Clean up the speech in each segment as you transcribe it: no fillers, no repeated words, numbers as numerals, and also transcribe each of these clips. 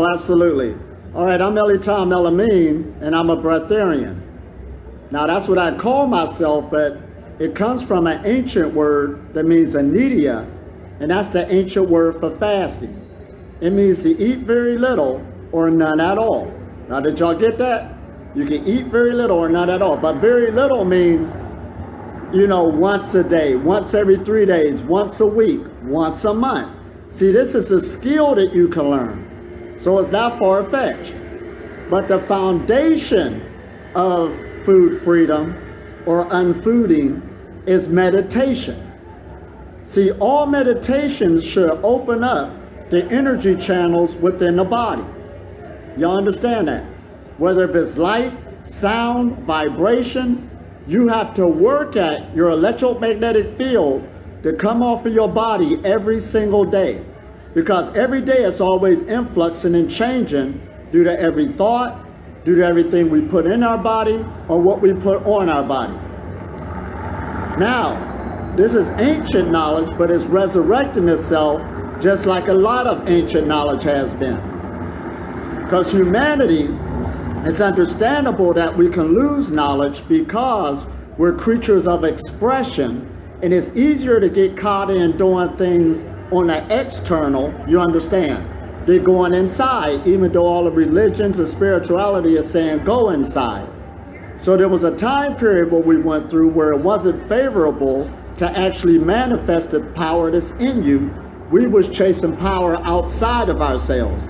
Absolutely. All right, I'm Tom Elamine, and I'm a breatharian. Now, that's what I call myself, but it comes from an ancient word that means anidia, and that's the ancient word for fasting. It means to eat very little or none at all. Now, did y'all get that? You can eat very little or none at all, but very little means, once a day, once every 3 days, once a week, once a month. See, this is a skill that you can learn, so it's not far-fetched. But the foundation of food freedom or unfooding is meditation. See, all meditations should open up the energy channels within the body. Y'all understand that? Whether if it's light, sound, vibration, you have to work at your electromagnetic field to come off of your body every single day. Because every day it's always influxing and changing due to every thought, due to everything we put in our body or what we put on our body. Now, this is ancient knowledge, but it's resurrecting itself just like a lot of ancient knowledge has been. Because humanity, it's understandable that we can lose knowledge because we're creatures of expression, and it's easier to get caught in doing things on the external, you understand. They're going inside, even though all the religions and spirituality is saying go inside. So there was a time period where we went through where it wasn't favorable to actually manifest the power that's in you. We was chasing power outside of ourselves.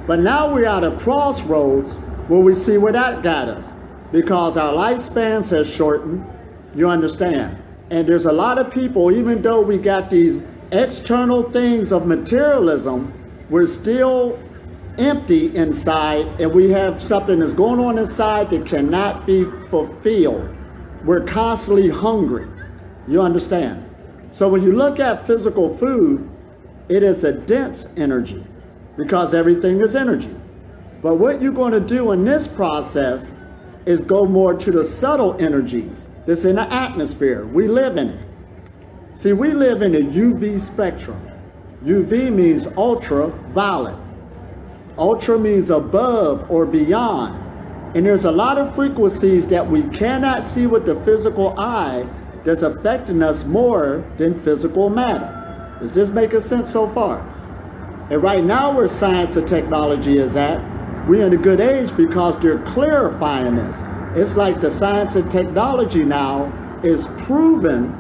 But now we're at a crossroads where we see where that got us, because our lifespans has shortened, you understand. And there's a lot of people, even though we got these external things of materialism, we're still empty inside, and we have something that's going on inside that cannot be fulfilled. We're constantly hungry, you understand. So when you look at physical food, it is a dense energy because everything is energy. But what you're going to do in this process is go more to the subtle energies that's in the atmosphere. We live in it. See, we live in a UV spectrum. UV means ultraviolet. Ultra means above or beyond. And there's a lot of frequencies that we cannot see with the physical eye that's affecting us more than physical matter. Is this making sense so far? And right now where science and technology is at, we're in a good age because they're clarifying this. It's like the science and technology now is proven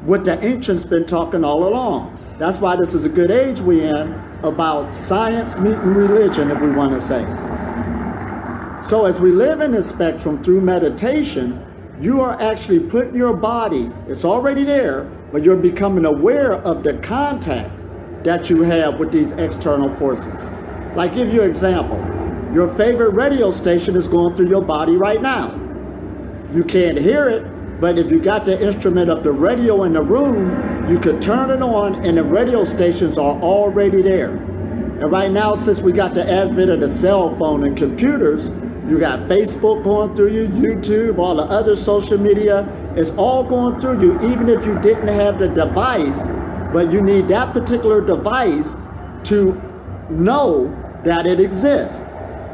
what the ancients been talking all along. That's why this is a good age we're in about science meeting religion, if we want to say. So as we live in this spectrum through meditation, you are actually putting your body, it's already there, but you're becoming aware of the contact that you have with these external forces. Like, give you an example. Your favorite radio station is going through your body right now. You can't hear it, but if you got the instrument of the radio in the room, you could turn it on and the radio stations are already there. And right now, since we got the advent of the cell phone and computers, you got Facebook going through you, YouTube, all the other social media, it's all going through you, even if you didn't have the device, but you need that particular device to know that it exists.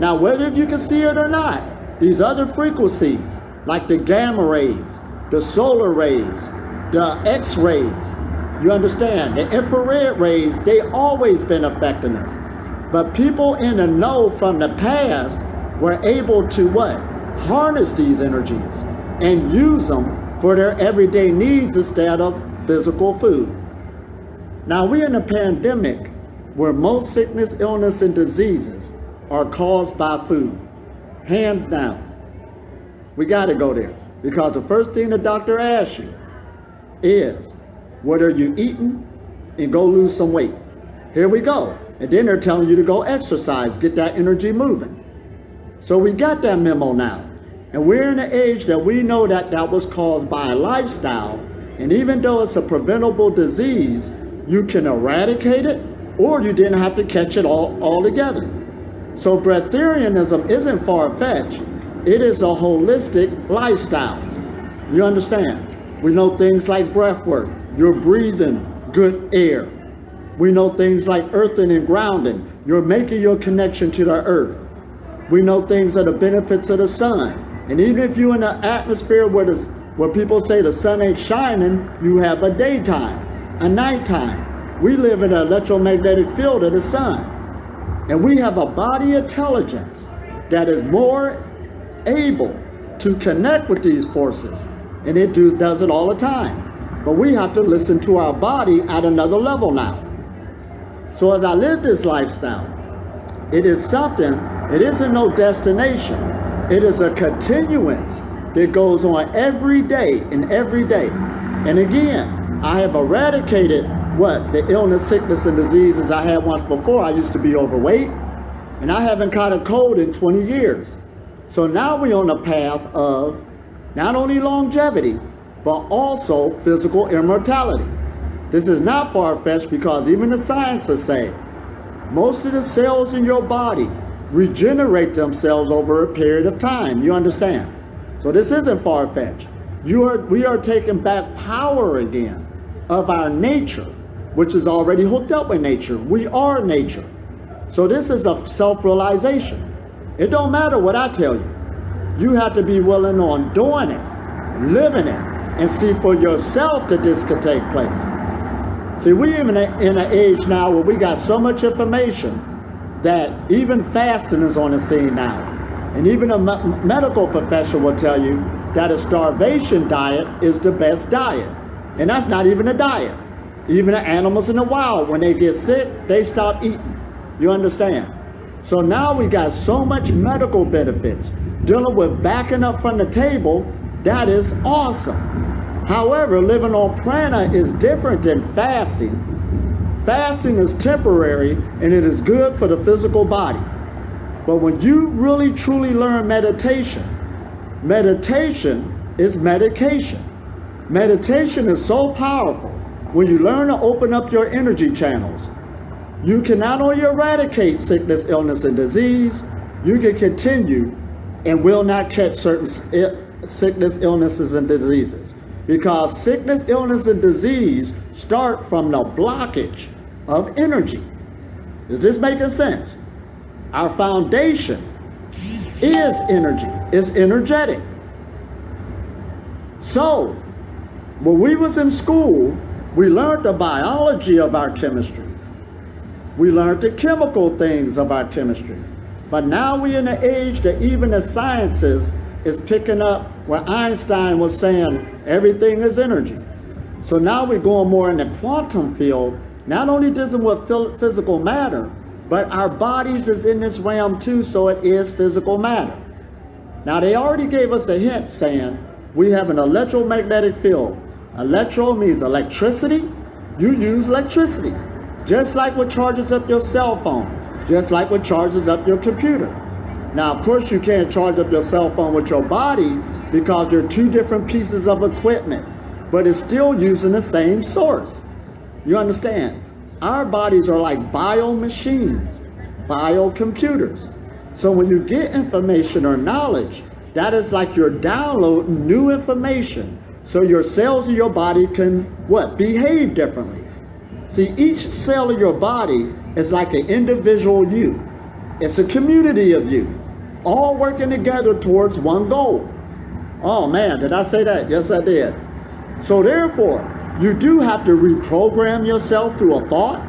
Now, whether you can see it or not, these other frequencies, like the gamma rays, the solar rays, the X-rays, you understand, the infrared rays, they always been affecting us. But people in the know from the past were able to what? Harness these energies and use them for their everyday needs instead of physical food. Now, we're in a pandemic where most sickness, illness, and diseases are caused by food. Hands down. We got to go there, because the first thing the doctor asks you is, what are you eating? And go lose some weight. Here we go. And then they're telling you to go exercise, get that energy moving. So we got that memo now. And we're in an age that we know that that was caused by a lifestyle. And even though it's a preventable disease, you can eradicate it, or you didn't have to catch it all together. So breatharianism isn't far-fetched. It is a holistic lifestyle. You understand? We know things like breath work. You're breathing good air. We know things like earthing and grounding. You're making your connection to the earth. We know things are the benefits of the sun. And even if you're in an atmosphere where people say the sun ain't shining, you have a daytime, a nighttime. We live in an electromagnetic field of the sun. And we have a body intelligence that is more able to connect with these forces. And it does it all the time. But we have to listen to our body at another level now. So as I live this lifestyle, it is something, it isn't no destination. It is a continuance that goes on every day and every day. And again, I have eradicated the illness, sickness, and diseases I had once before. I used to be overweight, and I haven't caught a cold in 20 years. So now we're on a path of not only longevity, but also physical immortality. This is not far-fetched because even the scientists say most of the cells in your body regenerate themselves over a period of time. You understand? So this isn't far-fetched. We are taking back power again of our nature, which is already hooked up with nature. We are nature. So this is a self-realization. It don't matter what I tell you. You have to be willing on doing it, living it, and see for yourself that this could take place. See, we even in an age now where we got so much information that even fasting is on the scene now. And even a medical profession will tell you that a starvation diet is the best diet. And that's not even a diet. Even the animals in the wild, when they get sick, they stop eating. You understand? So now we got so much medical benefits. Dealing with backing up from the table, that is awesome. However, living on prana is different than fasting. Fasting is temporary and it is good for the physical body. But when you really truly learn meditation, meditation is medication. Meditation is so powerful. When you learn to open up your energy channels, you can not only eradicate sickness, illness, and disease, you can continue and will not catch certain sickness, illnesses, and diseases. Because sickness, illness, and disease start from the blockage of energy. Is this making sense? Our foundation is energy. It's energetic. So, when we was in school, we learned the biology of our chemistry. We learned the chemical things of our chemistry. But now we're in an age that even the sciences is picking up where Einstein was saying everything is energy. So now we're going more in the quantum field, not only dealing with physical matter, but our bodies is in this realm too, so it is physical matter. Now they already gave us a hint saying we have an electromagnetic field. Electro means electricity. You use electricity. Just like what charges up your cell phone. Just like what charges up your computer. Now, of course, you can't charge up your cell phone with your body because they're two different pieces of equipment, but it's still using the same source. You understand? Our bodies are like bio-machines, bio-computers. So when you get information or knowledge, that is like you're downloading new information so your cells of your body can, behave differently. See, each cell of your body is like an individual you. It's a community of you, all working together towards one goal. Oh man, did I say that? Yes, I did. So therefore, you do have to reprogram yourself through a thought,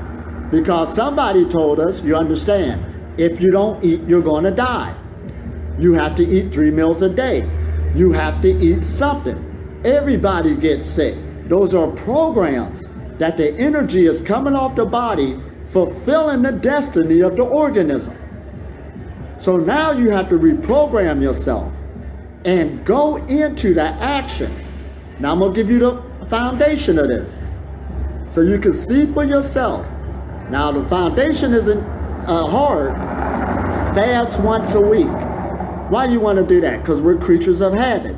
because somebody told us, you understand, if you don't eat, you're going to die. You have to eat 3 meals a day. You have to eat something. Everybody gets sick. Those are programs that the energy is coming off the body, fulfilling the destiny of the organism. So now you have to reprogram yourself and go into the action. Now I'm going to give you the foundation of this so you can see for yourself. Now the foundation isn't hard. Fast once a week. Why do you want to do that? Because we're creatures of habit.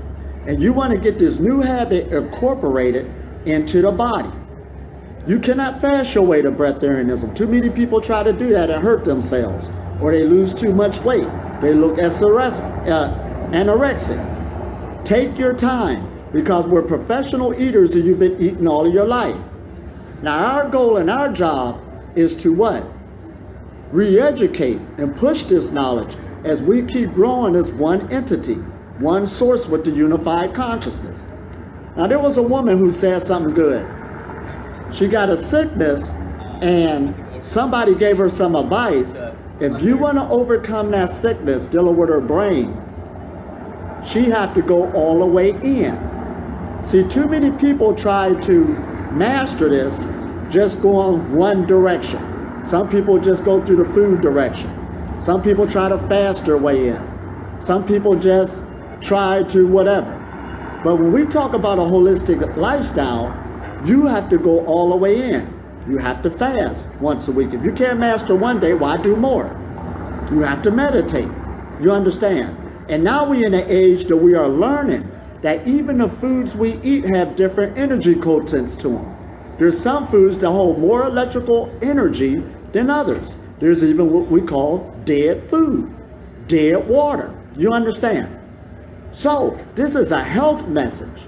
And you want to get this new habit incorporated into the body. You cannot fast your way to breatharianism. Too many people try to do that and hurt themselves. Or they lose too much weight. They look anorexic. Take your time, because we're professional eaters and you've been eating all of your life. Now our goal and our job is to what? re-educate and push this knowledge as we keep growing as one entity, one source with the unified consciousness. Now, there was a woman who said something good. She got a sickness and somebody gave her some advice. If you want to overcome that sickness dealing with her brain, she have to go all the way in. See, too many people try to master this just going one direction. Some people just go through the food direction. Some people try to fast their way in. Some people just try to whatever. But when we talk about a holistic lifestyle, you have to go all the way in. You have to fast once a week. If you can't master one day, why do more? You have to meditate. You understand? And now we're in an age that we are learning that even the foods we eat have different energy quotients to them. There's some foods that hold more electrical energy than others. There's even what we call dead food, dead water. You understand? So this is a health message.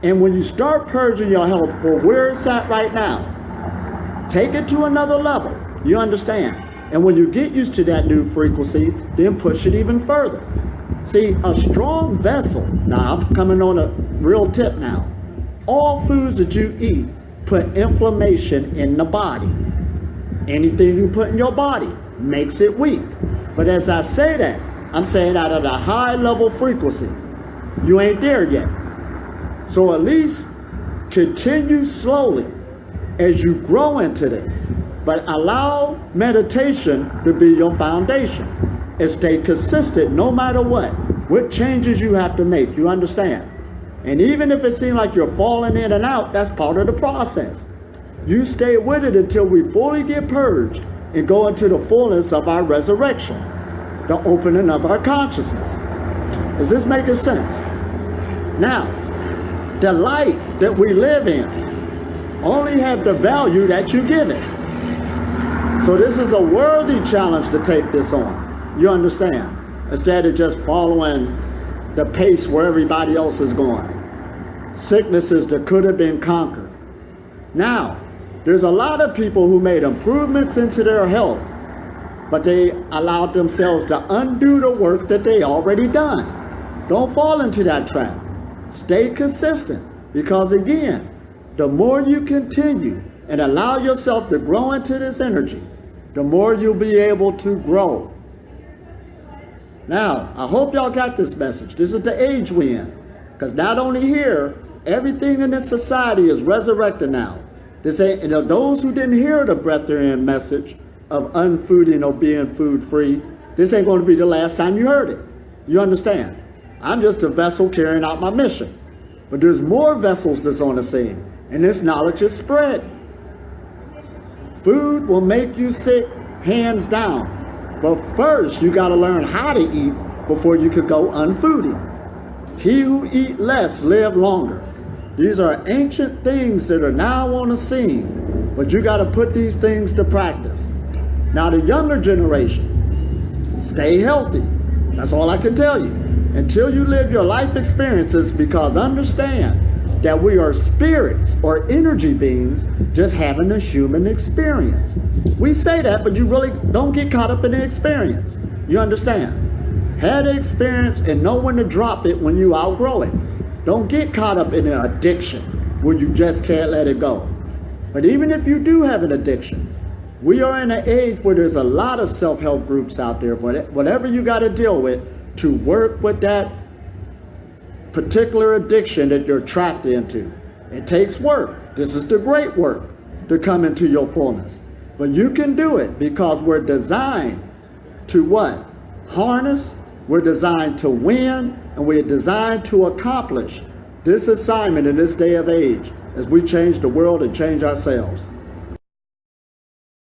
And when you start purging your health for where it's at right now, take it to another level. You understand? And when you get used to that new frequency, then push it even further. See, a strong vessel, now I'm coming on a real tip now. All foods that you eat put inflammation in the body. Anything you put in your body makes it weak. But as I say that, I'm saying out of the high level frequency. You ain't there yet. So at least continue slowly as you grow into this. But allow meditation to be your foundation. And stay consistent no matter what changes you have to make. You understand? And even if it seems like you're falling in and out, that's part of the process. You stay with it until we fully get purged and go into the fullness of our resurrection, the opening of our consciousness. Is this making sense? Now, the light that we live in only have the value that you give it. So this is a worthy challenge to take this on. You understand? Instead of just following the pace where everybody else is going. Sicknesses that could have been conquered. Now, there's a lot of people who made improvements into their health, but they allowed themselves to undo the work that they already done. Don't fall into that trap. Stay consistent, because again, the more you continue and allow yourself to grow into this energy, the more you'll be able to grow. Now, I hope y'all got this message. This is the age we're in. Because not only here, everything in this society is resurrected now. This ain't, those who didn't hear the Breatharian message of unfooding or being food free, this ain't going to be the last time you heard it. You understand? I'm just a vessel carrying out my mission. But there's more vessels that's on the scene. And this knowledge is spread. Food will make you sick, hands down. But first, you got to learn how to eat before you could go unfooding. He who eat less live longer. These are ancient things that are now on the scene, but you got to put these things to practice. Now, the younger generation, stay healthy. That's all I can tell you. Until you live your life experiences, because understand that we are spirits or energy beings just having a human experience. We say that, but you really don't get caught up in the experience. You understand? Have the experience and know when to drop it when you outgrow it. Don't get caught up in an addiction where you just can't let it go. But even if you do have an addiction, we are in an age where there's a lot of self-help groups out there, whatever you got to deal with to work with that particular addiction that you're trapped into. It takes work. This is the great work to come into your fullness. But you can do it because we're designed to what? Harness. We're designed to win, and we're designed to accomplish this assignment in this day of age as we change the world and change ourselves.